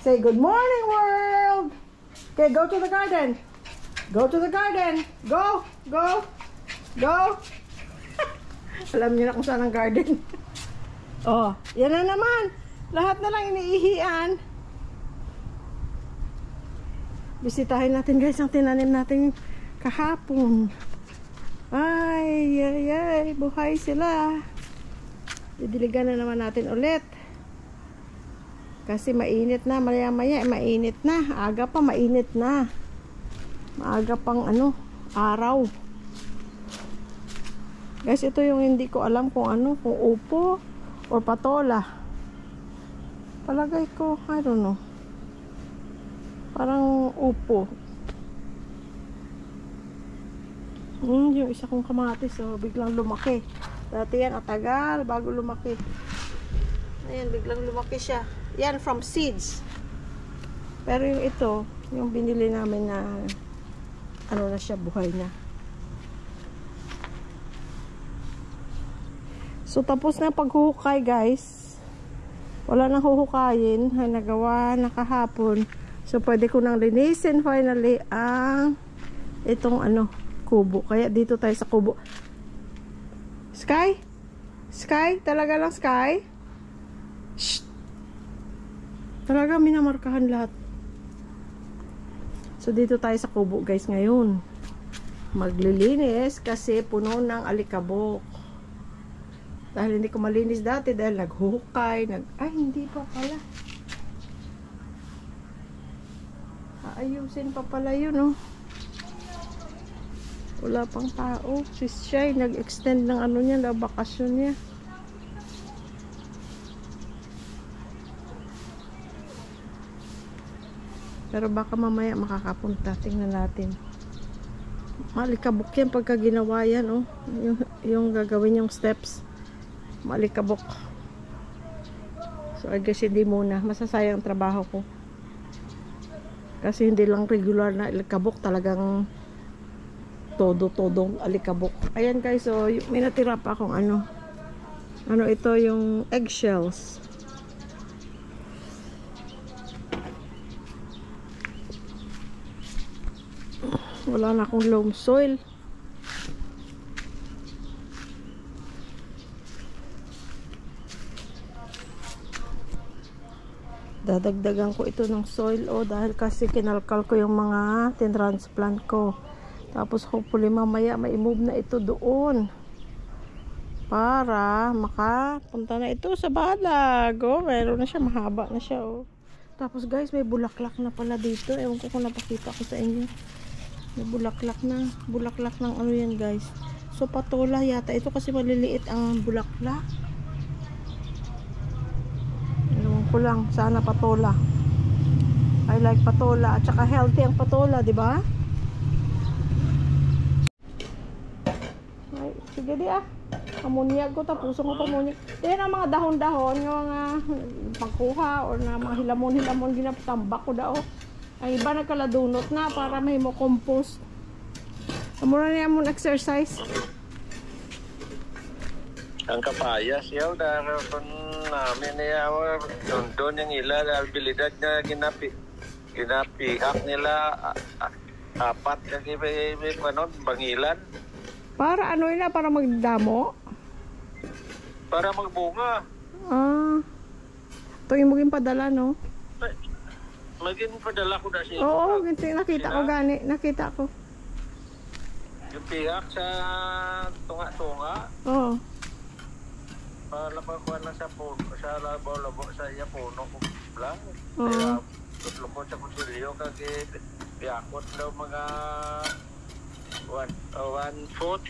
Say good morning, world. Okay, go to the garden. Go to the garden. Go, go, go. Alam niyo na kung saan ang garden. Oh, yan na naman. Lahat na lang iniihian. Bisitahin natin guys ang tinanim natin kahapon. Ay, ay, ay. Buhay sila. Didiligan na naman natin ulit. Kasi mainit na. Maya-maya mainit na. Aga pa mainit na. Maaga pang ano, araw. Guys, ito yung hindi ko alam kung ano, kung upo or patola. Palagay ko, I don't know. Parang upo. Yung isa kong kamatis, so biglang lumaki. Dati yan, atagal, bago lumaki. Ayan, biglang lumaki siya. Yan, from seeds. Pero yung ito, yung binili namin na, ano na siya, buhay na. So, tapos na paghuhukay, guys. Wala nang huhukayin. Ay, nagawa na kahapon. So, pwede ko nang linisin finally ang itong ano, kubo. Kaya dito tayo sa kubo. Sky? Sky? Talaga lang Sky? Shh! Talaga minamarkahan lahat. So, dito tayo sa kubo, guys, ngayon. Maglilinis kasi puno ng alikabok. Dahil hindi ko malinis dati dahil naghuhukay, ay hindi pa pala. Aayusin pa pala yun, oh. Wala pang tao. Si Shay nag-extend ng ano niya, na bakasyon niya. Pero baka mamaya makakapunta. Tingnan natin. Malikabok yan pagka ginawa yan, oh. Yung gagawin yung steps. Malikabok. So I guess hindi muna. Masasayang trabaho ko. Kasi hindi lang regular na alikabok. Talagang todo-todong alikabok. Ayan guys. So may natira pa akong ano. Ano ito yung eggshells. Wala na akong loam soil. Dadagdagan ko ito ng soil dahil kasi kinalkal ko yung mga tinransplant ko. Tapos hopefully mamaya mai-move na ito doon para makapunta na ito sa balag. Meron na siya, mahaba na siya. Tapos guys, may bulaklak na pala dito. Ewan ko kung napakita ko sa inyo. May bulaklak na. Bulaklak ng ano yan guys. So patola yata ito kasi maliliit ang bulaklak. Ko lang, sana patola. I like patola at saka healthy ang patola, di ba? Ay, sige di ah. Amunyag ko, tapuso ko pamunyag. Yan ang mga dahon-dahon, yung mga pagkuha or na mga hilamon-hilamon ginapatambak ko daw. Ang iba nagkaladunot na para may mo compost. Amura niya mong exercise. Ang kapayas yaw dahil namin niya doon yung ila abilidad na ginapihak nila apat kasi may bangilan para ano ila para magdamo para magbunga ito yung maging padala no maging padala ko na siya oo ganito nakita ko gani nakita ko yung pihak sa tunga-tunga oo labakuan na sa puno, sa labo-labo sa iya puno ko lang. Kaya tutlukot sa konsilyo kasi piyakot daw mga 1 foot.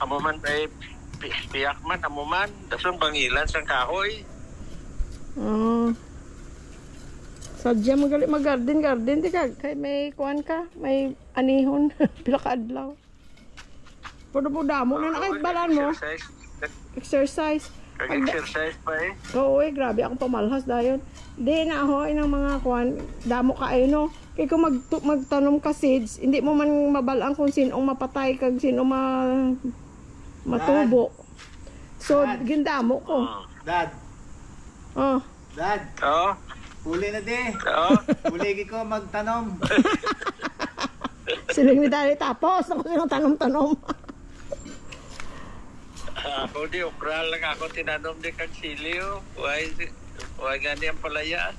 Amuman ay piyak man, amuman. Dasong bangilan sa kahoy. Sadya magalit mag-garden. Di ka, kay may kuhan ka, may anihon, pila ka adlaw. Puno po damo na nakaibalan mo. Exercise. Exercise pa eh. Oo grabe akong pamalhas dahil. Di na ako ng mga kuhan, damo ka ay no. Kaya kung magtanom ka seeds, hindi mo man mabalaan kung sinong mapatay kag sinong matubo. So, gindamo ko. Dad. Oh. Dad. Oh. Huli na di. Oo. Huli ko magtanom. Siling ni Daddy tapos. Ako sinong tanom-tanom. Ako di, okra lang ako tinanom di kang siliw. Huwag gani ang palaya.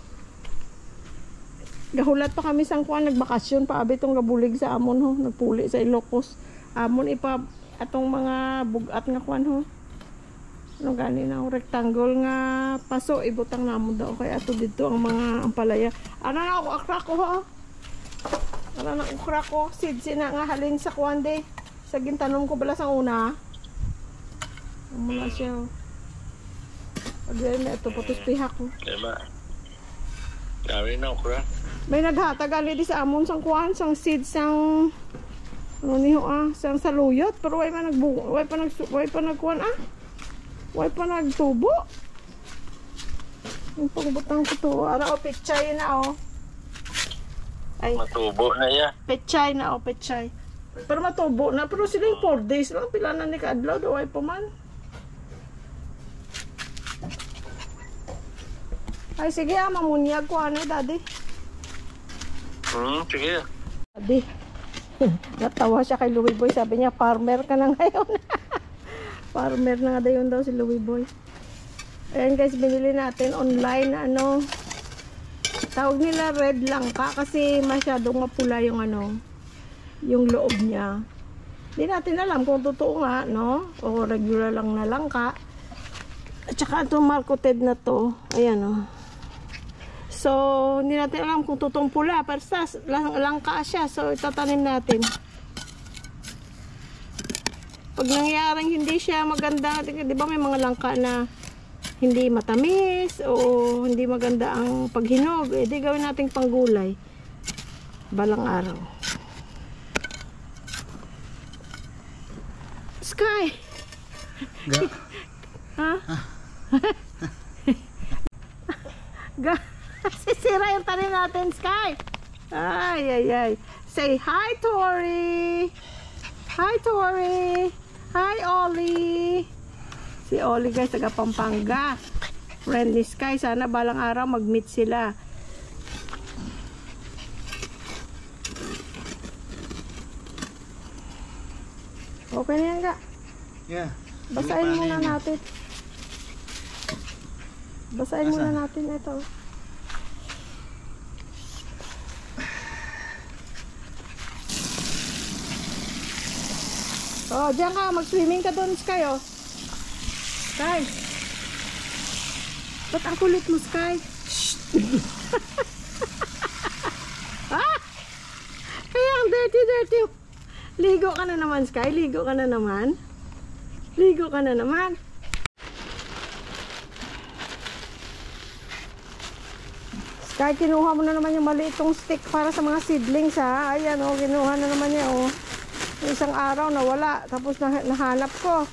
Gahulat pa kami sang kuan nagbakasyon pa abi tong gabulig sa amon ho, nagpuli sa Ilocos. Amon ipa atong mga bugat nga kuan ho. Ano gani na rectangle nga paso ibutang namo daw kay ato dito ang mga ampalaya. Ano na ako akra ko ho. Ano na ukra ko seeds na nga halin sa kuan de. Sa gintanom ko bala sang una. Mula siya. Agay na ito putos pihak ko. Diba? Gawin na okra. May naghatag ali di sa amon sang kuan sang seeds sang ano niyo sang saluyot pero way pa nagbunga, way pa nagkuan way pa nagtubo. Yung pagbutang ko to, ara o pechay na o. Ay, Matubo na ya. pechay na o pechay. Pero matubo na pero sila yung 4 days lang pila na ni kaadlaw do way pa man. Ay sige mamunyag ko ano daddy. Sige. Daddy. Natawa siya kay Louie Boy. Sabi niya, farmer ka na ngayon. Farmer na nga daw si Louie Boy. Ayan guys, binili natin online na ano. Tawag nila red langka kasi masyadong mapula yung ano, yung loob niya. Hindi natin alam kung totoo nga, no? O regular lang na langka. At saka itong marketed na to. Ayan o. So, hindi natin alam kung totoong pula. Pero langka siya. So, itatanim natin. Pag nangyaring hindi siya maganda, di ba may mga langka na hindi matamis o hindi maganda ang paghinog, eh di gawin nating panggulay balang araw. Sky! Ha? Sisira yung tanim natin, Sky! Ay, ay, ay. Say hi, Tori! Hi, Tori! Hi, Ollie! Si Ollie guys, taga Pampanga. Friend ni Sky. Sana balang araw mag-meet sila. Okay na yan ka? Yeah. Basahin muna natin. Basahin muna natin ito. Oh, diyan ka. Mag-swimming ka doon, Sky, oh. Sky. Ba't ang kulit mo, Sky? Ah! Kaya ang dirty. Ligo ka na naman, Sky. Ligo ka na naman. Ligo ka na naman. Sky, kinuha mo na naman yung maliitong stick para sa mga seedlings, ha? Ayan, oh. Kinuha na naman niya, oh. Isang araw nawala. Tapos nahanap ko.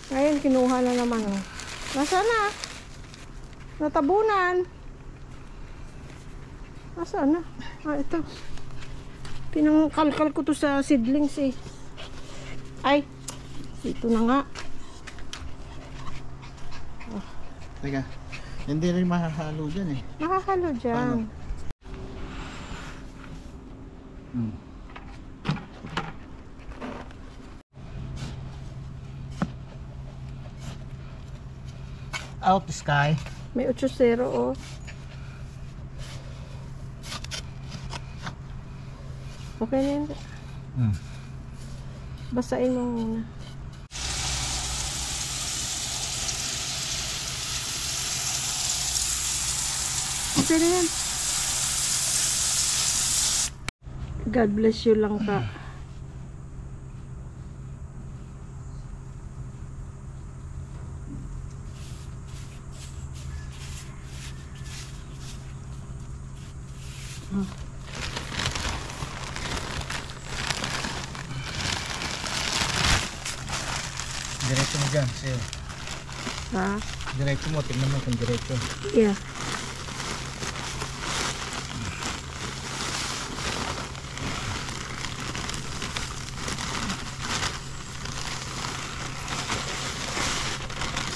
Ngayon, kinuha na naman. Oh. Nasaan na? Natabunan. Nasaan na? Ito. Pinangkalkal ko to sa seedlings eh. Ay. Ito na nga. Oh. Teka. Hindi rin mahahalo dyan eh. Nakahalo dyan. Out the sky. May 8-0 oh. Okay na yun. Basahin mo muna. Okay na yan. God bless you lang ka. Diretso mo dyan, sir. Ha? Diretso mo, tingnan mo kung diretso. Yeah.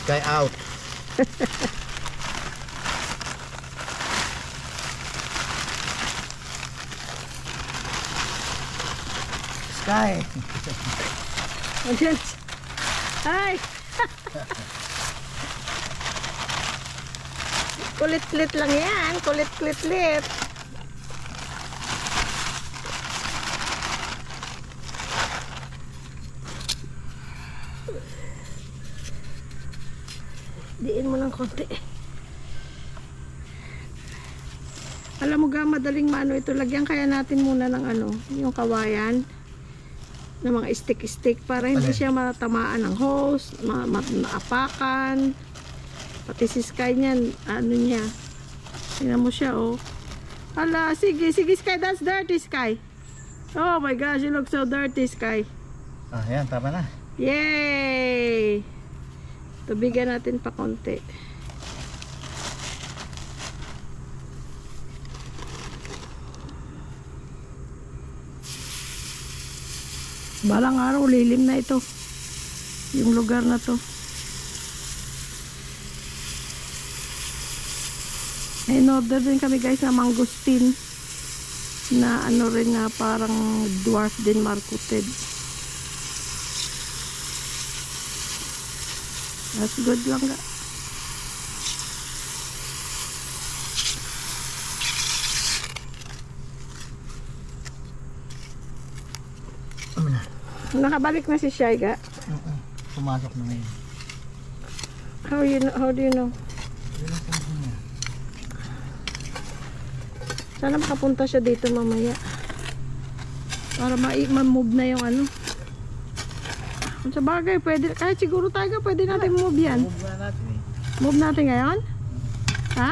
Sky out. Sky. Ayan. Ay! Kulit-kulit lang yan. Kulit-kulit-lit. Diin mo ng konti. Alam mo ga, madaling maano ito. Lagyan kaya natin muna ng ano, yung kawayan na mga stick-stick para hindi siya matamaan ng hose, maapakan. Pati si Sky niyan, ano niya. Tingnan mo siya, oh. Hala, sige, sige Sky, that's dirty Sky. Oh my gosh, you look so dirty Sky. Ah, yan, tama na. Yay! Tubigan natin pa konti. Balang araw, lilim na ito. Yung lugar na to. In-order din kami guys na mangustin. Na ano rin na parang dwarf din marketed. That's good lang ga. Nakabalik na si Shai ga. Pumasok na ngayon. How do you know? Sana makapunta siya dito mamaya. Para ma-move na yung ano. Sa bagay, pwede, kahit siguro tayo pwede natin move yan. Move na natin eh. Move natin ngayon? Ha?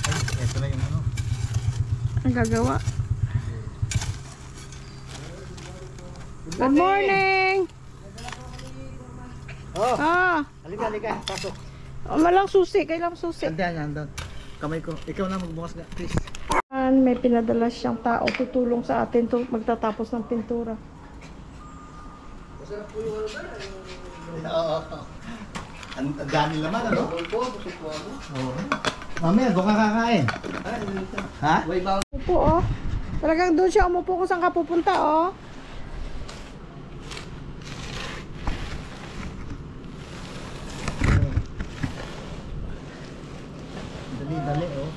Ay, ito na yung ano. Ang gagawa. Good morning! Oh, Ah, halika, halika. Pasok. malang susi. Kailang susi. Andan, andan. Kamay ko. Ikaw na magbukas nga, please. May pinadala siyang tao tutulong sa atin to magtatapos ng pintura. Oo. Ang dami naman, ano? Oo. Mamaya, doon ka kakain. Ha? Upo, oh. Talagang doon siya umupo kung saan ka pupunta, oh. Dali, oh.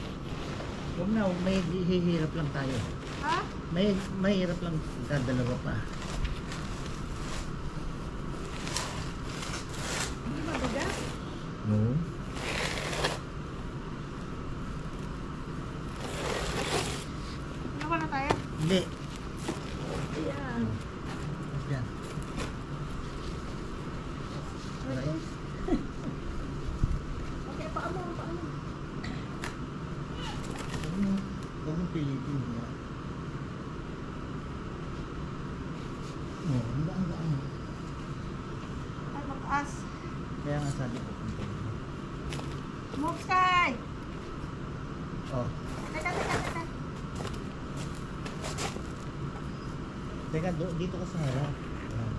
Huwag na, may hihirap lang tayo. Ha? May hirap lang, dalawa pa. Hindi mabigat? Oo. Ano na tayo? Hindi. Ayan. Yan. Aray. Okay, paano? Huwag mong pilitin. Oo, ang Ay, mataas. Kaya nga sabi ko. Move, Sky! Oh. Teka. Teka, dito ka sa harap. Ayan.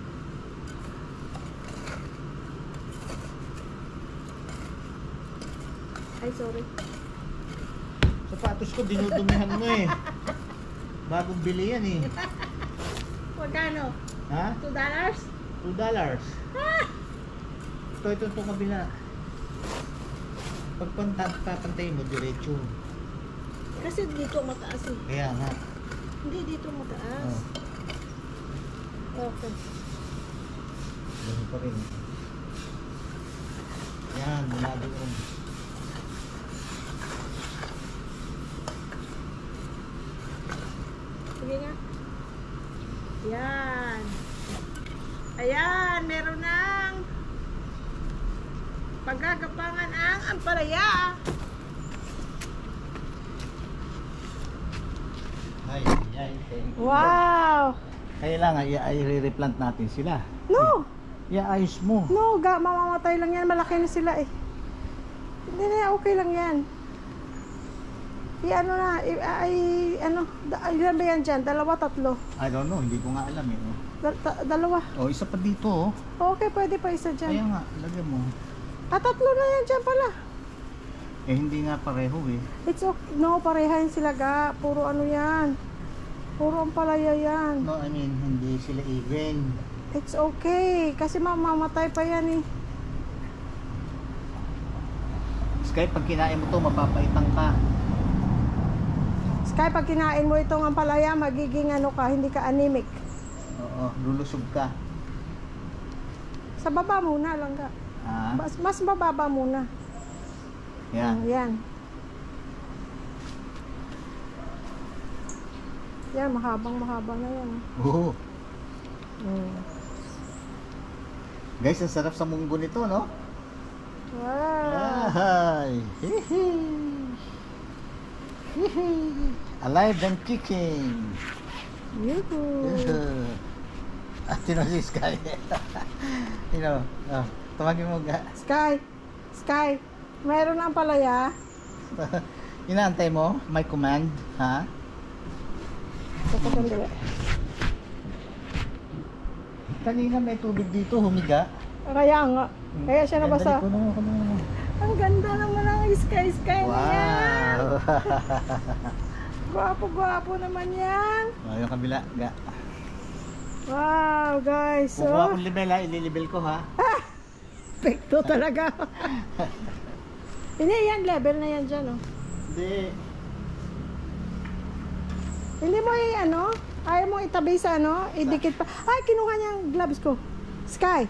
Ay, sorry. Sapatos ko, dinudumihan mo eh. Bagong bili yan eh. Magkano? Ha? $2? $2. Ito kabila. Pag papantay mo, diretso. Kasi dito mataas eh. Kaya nga. Hindi dito mataas. Oh. Okay. Ganun pa rin. Yan, mula doon. Sige nga. Yan. Ayan, meron ng paggagapangan ang ampalaya. Ay. Wow! Kailangan i-replant natin sila. No! Iayos mo. No, mamamatay lang yan. Malaki na sila eh. Hindi na, okay lang yan. Ano na, ilan ba yan dyan? 2, 3? I don't know, hindi ko nga alam eh. Oh. Dalawa. Oh, isa pa dito oh. Okay, pwede pa isa Kaya dyan. nga, lagyan mo. 3 na yan dyan pala. Eh hindi nga pareho eh. It's okay. No, pareha yan sila ga. Puro ano yan. Puro ang palaya yan. No, I mean, hindi sila even. It's okay. Kasi mamamatay pa yan eh. Sky, pag kinain mo to, mapapaitang ka. Sky, pag kinain mo itong ampalaya, magiging ano ka, hindi ka anemic. Oo, lulusog ka. Sa baba muna lang ka. Ah, Mas bababa muna. yan. Yan. Yan, mahaba na yan. Oo. Mm. Guys, ang sarap sa munggo nito, no? Wow. Ay! Hihi! Hihi! Alive and kicking! Yuhu. At si Sky. You know, tumagin mo ga. Sky, mayroon na ang palaya. Inaantay mo? May command, ha? Sandali. Kanina may tubig dito, humiga. Kaya nga. Kaya siya nabasa. Dali, kuno mo. Ang ganda naman ang sky na yan. Wow! Gwapo naman yan. Oh, yung kabila, ga. Wow, guys. Kukuha kong level, ha? Ililibel ko, ha? Pekto talaga. Hindi, yan. Level na yan dyan, oh. Hindi. Hindi mo ayaw mo itabi sa idikit pa. Ay, kinuha niya ang gloves ko. Sky.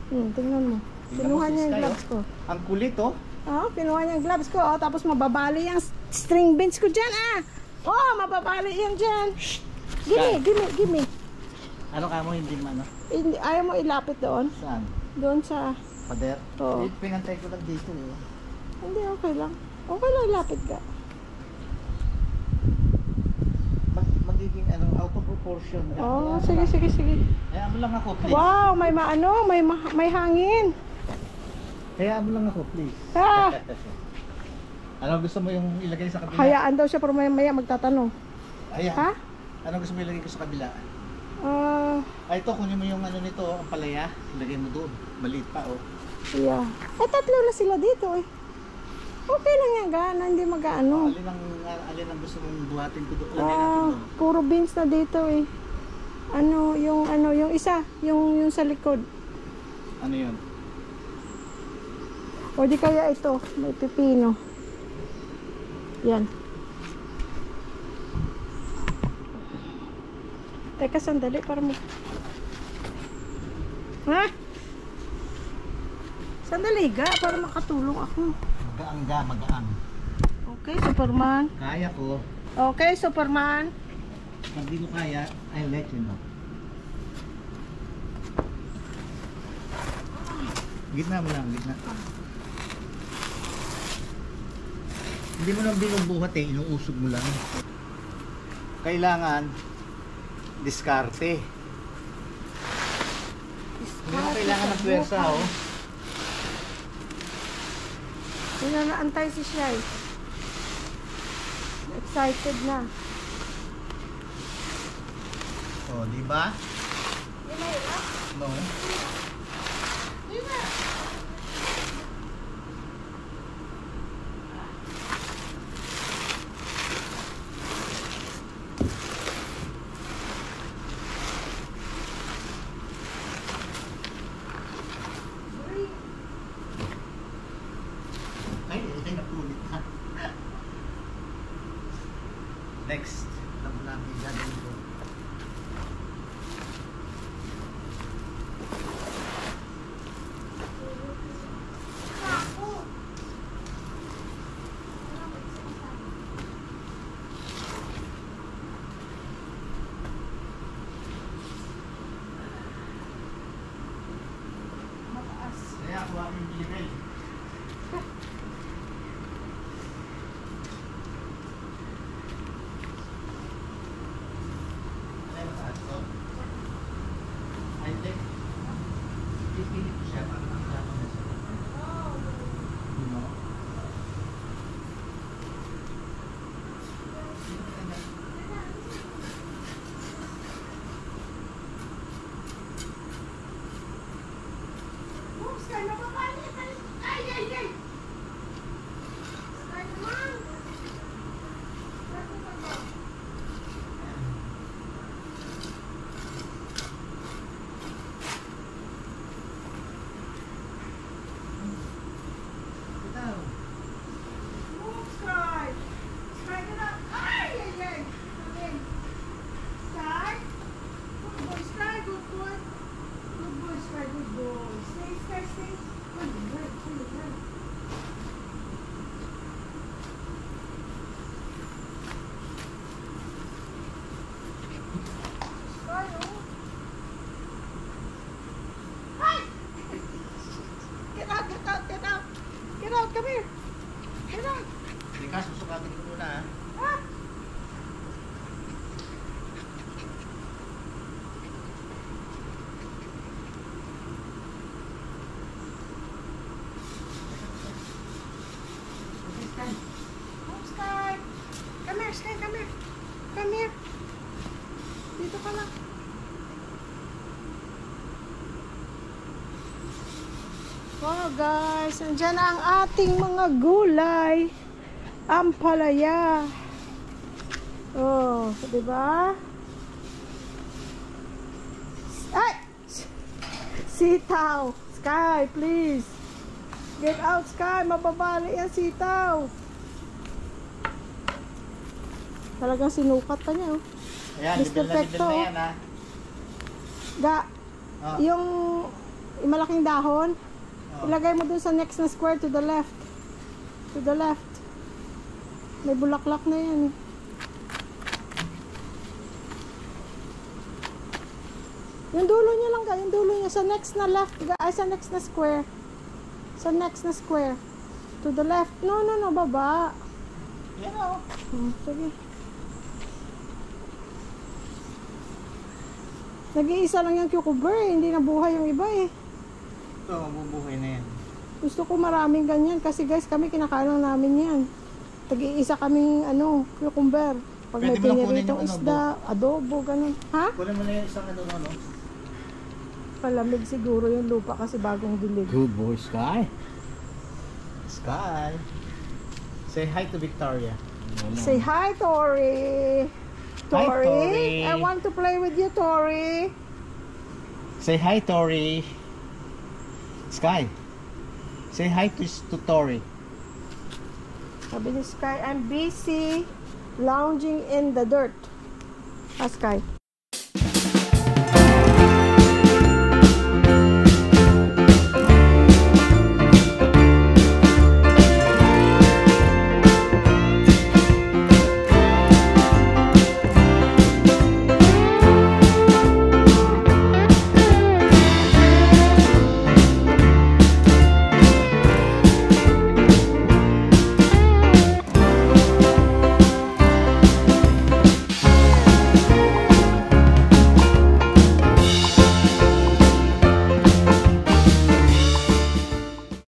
Tingnan mo. Kinuha niya yung gloves ko. Ang kulit, oh. Oh, kinuha niya yung gloves ko. Oh, tapos mababali yung string bench ko dyan, ah. Oh, mababali yan dyan. Gimme. Ano ka mo, hindi man, Hindi, ayaw mo ilapit doon. Saan? Doon sa... Pader? Oo. Pinantay ko lang dito, eh. Hindi, okay lang. Okay lang, ilapit ka. Magiging, out of proportion. Oh, sige. Kaya mo lang ako, please. Wow, may hangin. Kaya mo lang ako, please. Ah, Ano gusto mo yung ilagay sa kabila? hayaan daw siya pero maya magtatanong. Ayan. Ha? Ano gusto mo ilagay ko sa kabila? Ah, Ito, kunin mo yung nito, ang palaya. Ilagay mo doon. Maliit pa, oh. yeah. Tatlo na sila dito eh. Okay lang yan, gana, hindi mag-ano. Alin ang gusto mong buhatin ko doon? Alin natin doon? Puro beans na dito eh. Yung isa, yung sa likod. Ano yun? O di kaya ito, may pipino. Yan. Teka, sandali para mo. Ha? Sandali ga, para makatulong ako. Magaang. Okay, Superman. Kaya ko. Okay, Superman. Pag di ko kaya, I'll let you know. Gitna mo lang, gitna. Hindi mo lang binubuhat eh, inuusog mo lang. Kailangan diskarte. Hindi mo kailangan ng pwersa, oh. Naantay si Shai. Excited na. Oh, di ba? No. Ay, napulit na. Next, alam namin gagawin ko. dito ka na. Wow guys, andyan ang ating mga gulay. Ampalaya. Oh, di ba? Ay! Sitaw. Sky, please. Get out, Sky. Mababali yan, sitaw. Talagang sinukat pa niya, oh. Ayan, Mr. libil na Perfecto. yan, ha. Oh. Yung malaking dahon, Oh. ilagay mo dun sa next na square to the left. To the left. May bulaklak na yan, eh. Yung dulo niya lang, yung dulo niya sa next na left, ay sa next na square. Sa next na square. To the left. No, baba. Yan, oh. Sige. Nag-iisa lang yung cucumber, eh. Hindi nabuhay yung iba, eh. Ito, mabubuhay na yan. Gusto ko maraming ganyan kasi guys, kami kinakain lang namin yan. Tag-iisa kaming cucumber. Pag Pwede may mo lang kunin piniritong yung isda, adobo, ganun. Ha? Kunin mo na yung isang ano. Palamig siguro yung lupa kasi bagong dilig. Good boy, Sky. Sky. Say hi to Victoria. Say hi, Tori. Tori. I want to play with you, Tori. Say hi, Tori. Sky. Say hi to Tori. Sabi ni Sky, I'm busy lounging in the dirt. Ah, Sky.